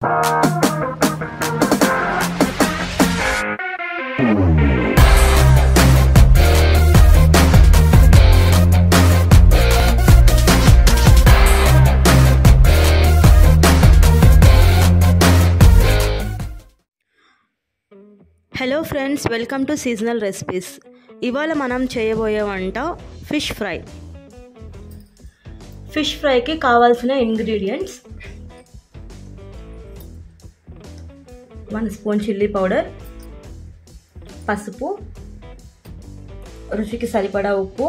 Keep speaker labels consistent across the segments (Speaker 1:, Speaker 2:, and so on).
Speaker 1: Hello friends, welcome to seasonal recipes. ఇవాళ మనం చేయబోయే వంట ఫిష్ ఫ్రై. ఫిష్ ఫ్రైకి కావాల్సిన ఇంగ్రీడియంట్స్: 1 స్పూన్ చిల్లీ పౌడర్, పసుపు, రుచికి సరిపడా ఉప్పు,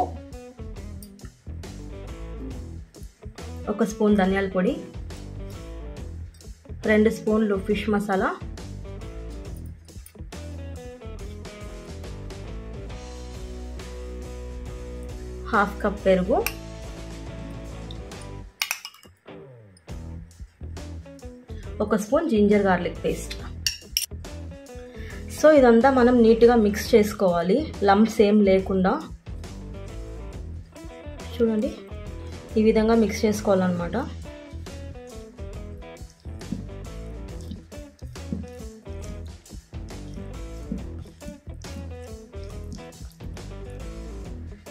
Speaker 1: 1 స్పూన్ ధనియాల పొడి, 2 స్పూన్లు ఫిష్ మసాలా, 1/2 కప్ పెరుగు, 1 spoon ginger garlic paste. So ఇదంతా మనం నీట్గా మిక్స్ చేసుకోవాలి, లంప్స్ ఏం లేకుండా. చూడండి, ఈ విధంగా మిక్స్ చేసుకోవాలన్నమాట.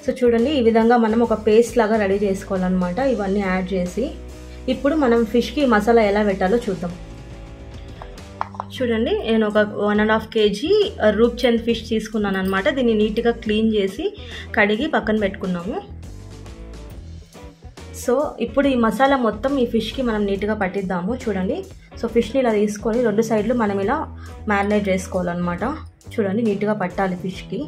Speaker 1: సో చూడండి, ఈ విధంగా మనం ఒక పేస్ట్ లాగా రెడీ చేసుకోవాలన్నమాట. ఇవన్నీ యాడ్ చేసి ఇప్పుడు మనం ఫిష్కి మసాలా ఎలా పెట్టాలో చూద్దాం. చూడండి, నేను ఒక 1.5 kg రూప్చంద్ ఫిష్ తీసుకున్నాను అనమాట. దీన్ని నీట్గా క్లీన్ చేసి కడిగి పక్కన పెట్టుకున్నాము. సో ఇప్పుడు ఈ మసాలా మొత్తం ఈ ఫిష్కి మనం నీట్గా పట్టిద్దాము. చూడండి, సో ఫిష్ని ఇలా తీసుకొని 2 సైడ్లు మనం ఇలా మ్యారినేట్ చేసుకోవాలన్నమాట. చూడండి, నీట్గా పట్టాలి ఫిష్కి.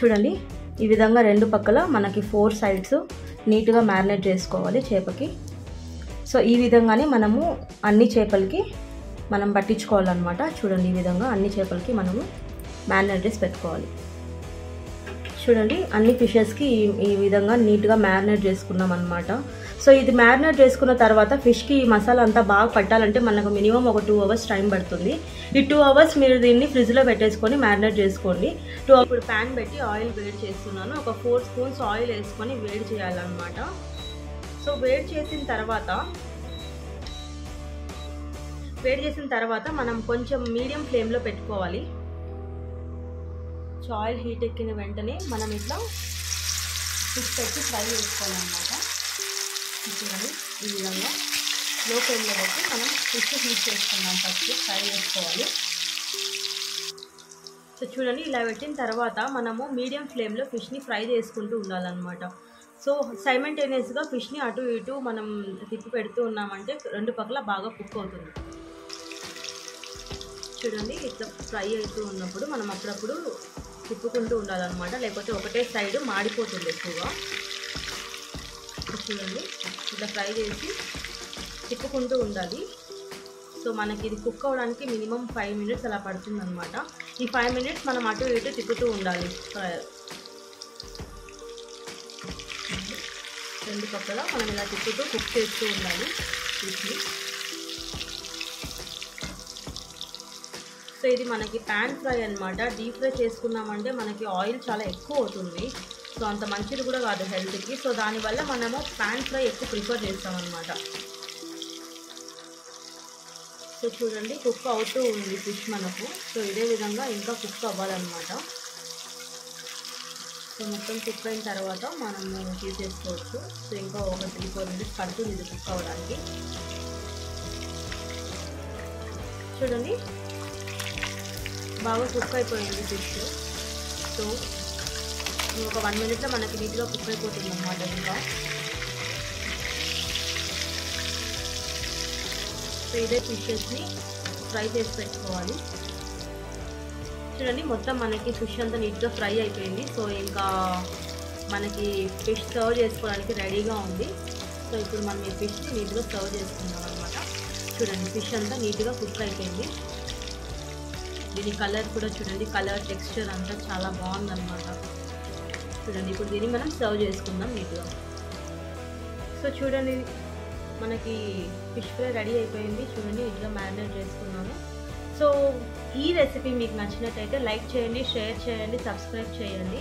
Speaker 1: చూడండి, ఈ విధంగా 2 పక్కల మనకి 4 సైడ్స్ నీట్గా మ్యారినేట్ చేసుకోవాలి చేపకి. సో ఈ విధంగానే మనము అన్ని చేపలకి మనం పట్టించుకోవాలన్నమాట. చూడండి, ఈ విధంగా అన్ని చేపలకి మనము మ్యారినేట్ చేసి పెట్టుకోవాలి. చూడండి, అన్ని ఫిషెస్కి ఈ విధంగా నీట్గా మ్యారినేట్ చేసుకున్నాం అనమాట. సో ఇది మ్యారినేట్ చేసుకున్న తర్వాత ఫిష్కి ఈ మసాలా అంతా బాగా పట్టాలంటే మనకు మినిమం ఒక 2 అవర్స్ టైం పడుతుంది. ఈ 2 అవర్స్ మీరు దీన్ని ఫ్రిడ్జ్లో పెట్టేసుకొని మ్యారినేట్ చేసుకోండి. ఇప్పుడు ప్యాన్ పెట్టి ఆయిల్ వేడి చేస్తున్నాను. ఒక 4 స్పూన్స్ ఆయిల్ వేసుకొని వేడి చేయాలన్నమాట. సో వేడి చేసిన తర్వాత మనం కొంచెం మీడియం ఫ్లేమ్లో పెట్టుకోవాలి. సో ఆయిల్ హీట్ ఎక్కిన వెంటనే మనం ఇట్లా ఫిష్ పెట్టి ఫ్రై చేసుకోవాలన్నమాట. చూడండి, ఈ విధంగా లో ఫ్లేమ్లో పెట్టి మనం ఫిష్ హీట్ చేసుకున్నాం. ఫస్ట్ ఫ్రై చేసుకోవాలి. సో చూడండి, ఇలా పెట్టిన తర్వాత మనము మీడియం ఫ్లేమ్లో ఫిష్ని ఫ్రై చేసుకుంటూ ఉండాలన్నమాట. సో సైమల్టేనియస్గా ఫిష్ని అటు ఇటు మనం తిప్పి పెడుతూ ఉన్నామంటే 2 పక్కల బాగా కుక్ అవుతుంది. చూడండి, ఇట్లా ఫ్రై అవుతూ ఉన్నప్పుడు మనం అప్పుడప్పుడు తిప్పుకుంటూ ఉండాలన్నమాట, లేకపోతే ఒకటే సైడ్ మాడిపోతుంది ఎక్కువగా. చూడండి, ఇట్లా ఫ్రై చేసి తిప్పుకుంటూ ఉండాలి. సో మనకి ఇది కుక్ అవ్వడానికి మినిమం 5 మినిట్స్ అలా పడుతుంది అనమాట. ఈ 5 మినిట్స్ మనం అటు ఇటు తిప్పుతూ ఉండాలి. 2 పక్కల మనం ఇలా తిప్పుతూ కుక్ చేస్తూ ఉండాలి ఫిష్ని. సో ఇది మనకి ప్యాన్ ఫ్రై అనమాట. డీప్ ఫ్రై చేసుకున్నామంటే మనకి ఆయిల్ చాలా ఎక్కువ అవుతుంది. సో అంత మంచిది కూడా కాదు హెల్త్కి. సో దానివల్ల మనము ప్యాన్ ఫ్రై ఎక్కువ ప్రిఫర్ చేస్తామన్నమాట. సో చూడండి, కుక్ అవుతూ ఉంది ఫిష్ మనకు. సో ఇదే విధంగా ఇంకా కుక్ అవ్వాలన్నమాట. సో మొత్తం కుక్ అయిన తర్వాత మనము తీసేసుకోవచ్చు. సో ఇంకా ఒక 3-4 మినిట్స్ పడుతుంది ఇది కుక్ అవ్వడానికి. చూడండి, బాగా కుక్ అయిపోయింది ఫిష్. సో ఒక 1 మినిట్లో మనకి నీట్గా కుక్ అయిపోతుంది అన్నమాట. ఇంకా సో ఇదే ఫిషెస్ని ఫ్రై చేసి పెట్టుకోవాలి. చూడండి, మొత్తం మనకి ఫిష్ అంతా నీట్గా ఫ్రై అయిపోయింది. సో ఇంకా మనకి ఫిష్ సర్వ్ చేసుకోవడానికి రెడీగా ఉంది. సో ఇప్పుడు మనం ఈ ఫిష్ని నీట్గా సర్వ్ చేసుకుందాం అనమాట. చూడండి, ఫిష్ అంతా నీట్గా కుక్ అయిపోయింది. దీని కలర్ కూడా చూడండి, కలర్ టెక్స్చర్ అంతా చాలా బాగుందన్నమాట. చూడండి, ఇప్పుడు దీన్ని మనం సర్వ్ చేసుకుందాం నీట్గా. సో చూడండి, మనకి ఫిష్ ఫ్రై రెడీ అయిపోయింది. చూడండి, ఇట్లా మ్యారినేట్ చేసుకున్నాను. సో ఈ రెసిపీ మీకు నచ్చినట్టయితే లైక్ చేయండి, షేర్ చేయండి, సబ్స్క్రైబ్ చేయండి.